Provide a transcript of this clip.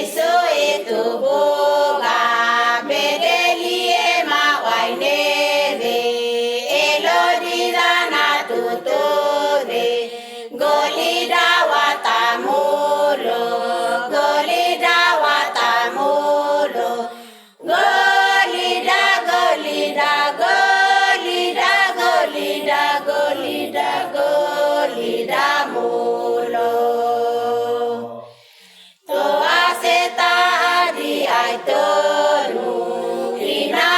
so itu boga bedeli e mawainere elodira na tutore golida watamulo golida watamulo golida golida golida golida golida golida mulo to aseta di aitonu ina